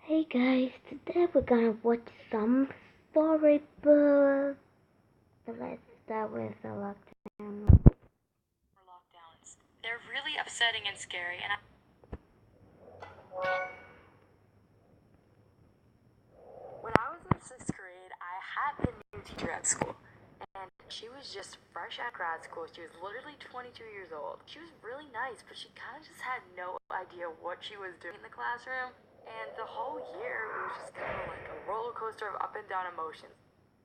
Hey guys, today we're gonna watch some storybook. But let's start with the lockdown. Lockdowns. They're really upsetting and scary, and when I was in 6th grade, I had a new teacher at school, and she was just fresh out of grad school. She was literally 22 years old. She was really nice, but she kind of just had no idea what she was doing in the classroom, and the whole year it was just kind of like a roller coaster of up and down emotions.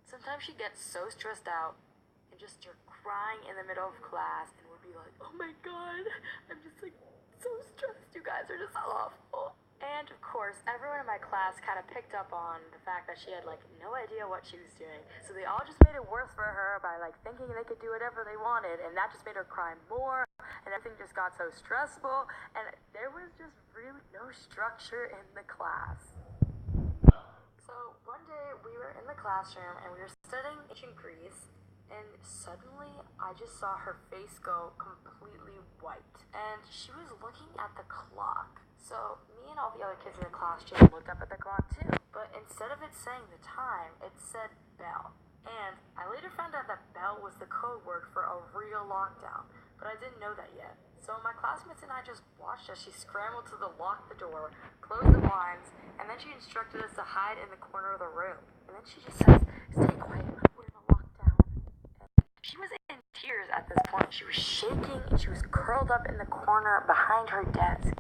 Sometimes she'd get so stressed out and just start crying in the middle of class and would be like, oh my god, I'm just like so stressed, you guys are just awful. And of course, everyone in my class kind of picked up on the fact that she had like no idea what she was doing. So they all just made it worse for her by like thinking they could do whatever they wanted, and that just made her cry more, and everything just got so stressful, and there was just really no structure in the class. So one day we were in the classroom and we were studying ancient Greece, and suddenly I just saw her face go completely white, and she was looking at the clock. So me and all the other kids in the class just looked up at the clock too, but instead of it saying the time, it said bell. And I later found out that bell was the code word for a real lockdown, but I didn't know that yet. So my classmates and I just watched as she scrambled to lock the door, close the blinds, and then she instructed us to hide in the corner of the room. And then she just says, stay quiet, we're in a lockdown. And she was in tears at this point. She was shaking and she was curled up in the corner behind her desk.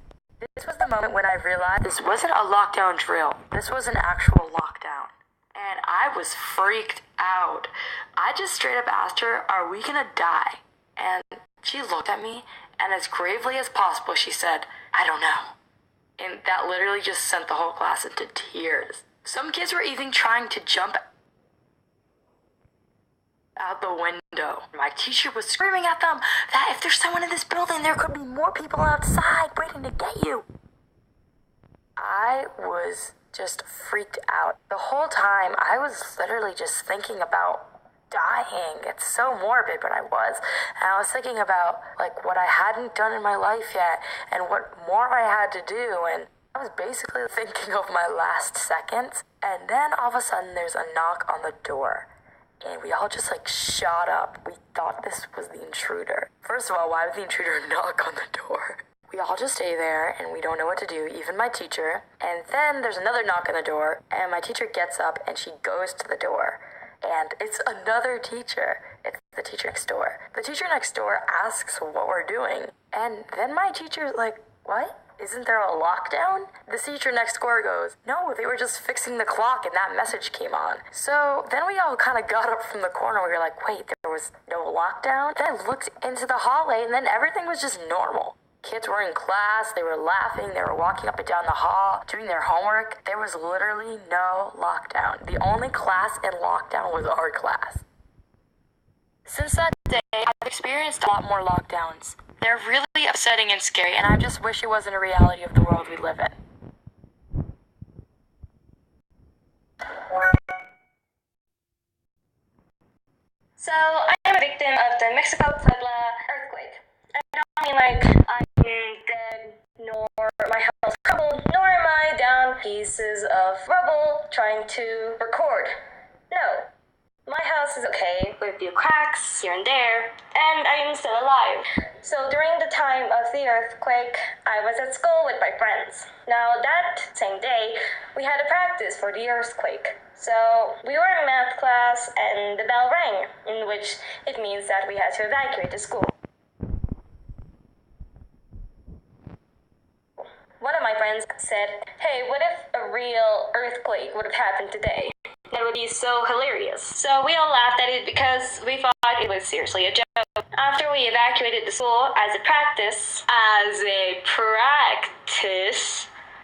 This was the moment when I realized this wasn't a lockdown drill. This was an actual lockdown. And I was freaked out. I just straight up asked her, are we gonna die? And she looked at me, and as gravely as possible, she said, I don't know. And that literally just sent the whole class into tears. Some kids were even trying to jump out the window. My teacher was screaming at them that if there's someone in this building, there could be more people outside waiting to get you. I was just freaked out. The whole time, I was literally just thinking about dying. It's so morbid, but I was. And I was thinking about like what I hadn't done in my life yet and what more I had to do, and I was basically thinking of my last seconds. And then all of a sudden there's a knock on the door, and we all just like shot up. We thought this was the intruder. First of all, why would the intruder knock on the door? We all just stay there and we don't know what to do, even my teacher. And then there's another knock on the door, and my teacher gets up and she goes to the door. And it's another teacher. It's the teacher next door. The teacher next door asks what we're doing. And then my teacher's like, what? Isn't there a lockdown? The teacher next door goes, no, they were just fixing the clock and that message came on. So then we all kind of got up from the corner. We were like, wait, there was no lockdown? Then I looked into the hallway and then everything was just normal. Kids were in class, they were laughing, they were walking up and down the hall, doing their homework. There was literally no lockdown. The only class in lockdown was our class. Since that day, I've experienced a lot more lockdowns. They're really upsetting and scary, and I just wish it wasn't a reality of the world we live in. So, I am a victim of the Mexico Puebla earthquake. I don't mean like I'm dead, nor my house crumbled, nor am I down pieces of rubble trying to record. No. My house is okay, with a few cracks here and there, and I am still alive. So during the time of the earthquake, I was at school with my friends. Now that same day, we had a practice for the earthquake. So we were in math class and the bell rang, in which it means that we had to evacuate the school. One of my friends said, hey, what if a real earthquake would have happened today? That would be so hilarious. So we all laughed at it because we thought it was seriously a joke. After we evacuated the school as a practice,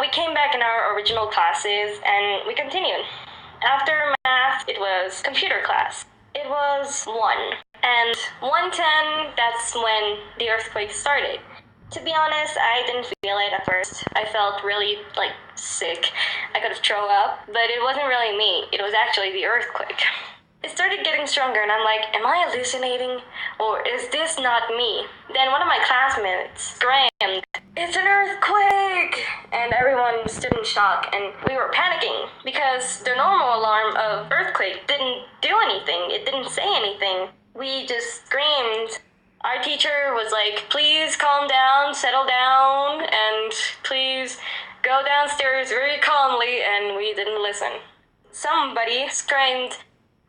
we came back in our original classes and we continued. After math, it was computer class. It was 1. And 1:10, that's when the earthquake started. To be honest, I didn't feel it at first. I felt really, sick. I could have thrown up, but it wasn't really me. It was actually the earthquake. It started getting stronger, and I'm like, am I hallucinating? Or is this not me? Then one of my classmates screamed, it's an earthquake! And everyone everyone stood in shock and we were panicking because the normal alarm of earthquake didn't do anything. It didn't say anything. We just screamed. Our teacher was like, please calm down, settle down, and please go downstairs very calmly, and we didn't listen. Somebody screamed,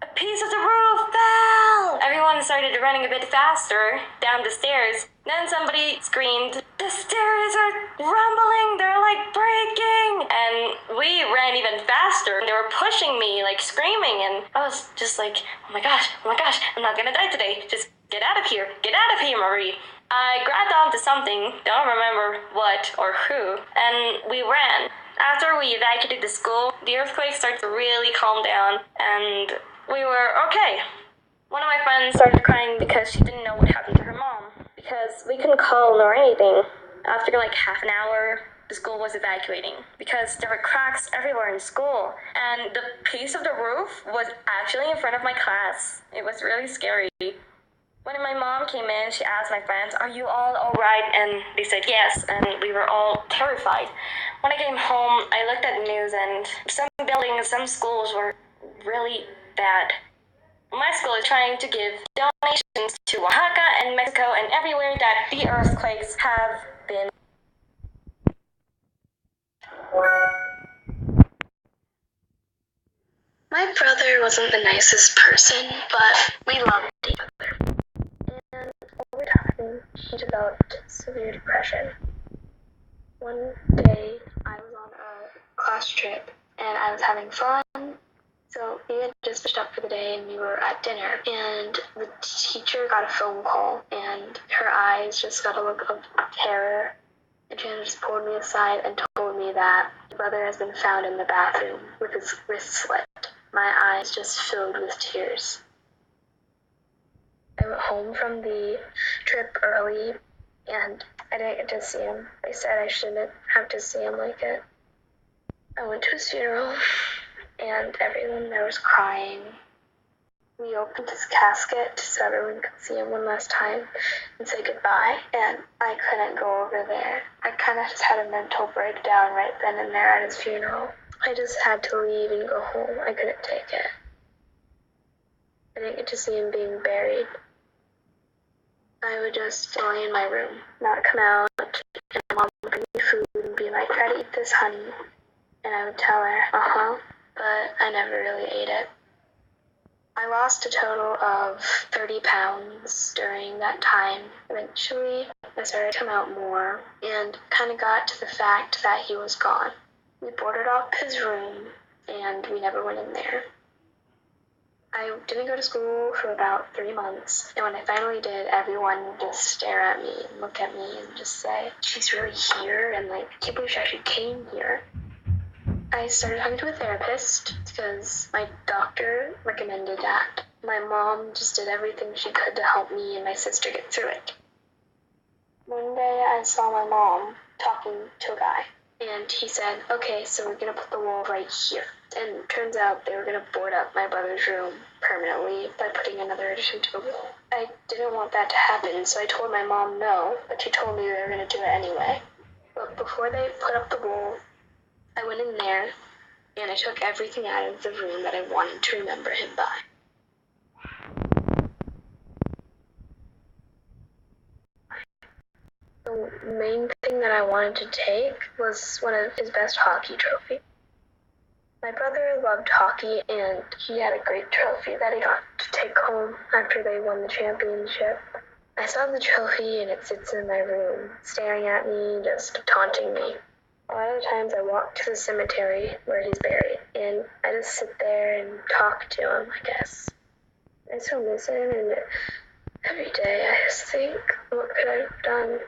a piece of the roof fell! Everyone started running a bit faster down the stairs. Then somebody screamed, the stairs are rumbling, they're like breaking! And we ran even faster. They were pushing me, like screaming, and I was just like, oh my gosh, I'm not gonna die today. Just get out of here, Marie. I grabbed onto something, don't remember what or who, and we ran. After we evacuated the school, the earthquake started to really calm down, and we were okay. One of my friends started crying because she didn't know what happened to her mom, because we couldn't call nor anything. After like half an hour, the school was evacuating because there were cracks everywhere in school, and the piece of the roof was actually in front of my class. It was really scary. When my mom came in, she asked my friends, are you all alright? And they said yes, and we were all terrified. When I came home, I looked at the news, and some buildings, some schools were really bad. My school is trying to give donations to Oaxaca and Mexico and everywhere that the earthquakes have been. My brother wasn't the nicest person, but we loved each other. And over time, he developed severe depression. One day, I was on a class trip, and I was having fun. So we had just finished up for the day, and we were at dinner, and the teacher got a phone call, and her eyes just got a look of terror, and she just pulled me aside and told me that my brother has been found in the bathroom with his wrists slit. My eyes just filled with tears. I went home from the trip early, and I didn't get to see him. They said I shouldn't have to see him like it. I went to his funeral, and everyone there was crying. We opened his casket so everyone could see him one last time and say goodbye, and I couldn't go over there. I kind of just had a mental breakdown right then and there at his funeral. I just had to leave and go home. I couldn't take it. I didn't get to see him being buried. I would just lay in my room, not come out, and my mom would bring me food and be like, try to eat this, honey. And I would tell her, but I never really ate it. I lost a total of 30 pounds during that time. Eventually, I started to come out more and kind of got to the fact that he was gone. We boarded up his room, and we never went in there. I didn't go to school for about 3 months, and when I finally did, everyone would just stare at me and look at me and just say, she's really here, and like, I can't believe she actually came here. I started talking to a therapist because my doctor recommended that. My mom just did everything she could to help me and my sister get through it. One day I saw my mom talking to a guy, and he said, okay, so we're going to put the wall right here. And it turns out they were going to board up my brother's room permanently by putting another addition to the wall. I didn't want that to happen, so I told my mom no, but she told me they were going to do it anyway. But before they put up the wall, I went in there, and I took everything out of the room that I wanted to remember him by. The main thing that I wanted to take was one of his best hockey trophies. My brother loved hockey, and he had a great trophy that he got to take home after they won the championship. I saw the trophy, and it sits in my room, staring at me, just taunting me. A lot of times I walk to the cemetery where he's buried, and I just sit there and talk to him, I guess. I still miss him, and every day I just think, what could I have done?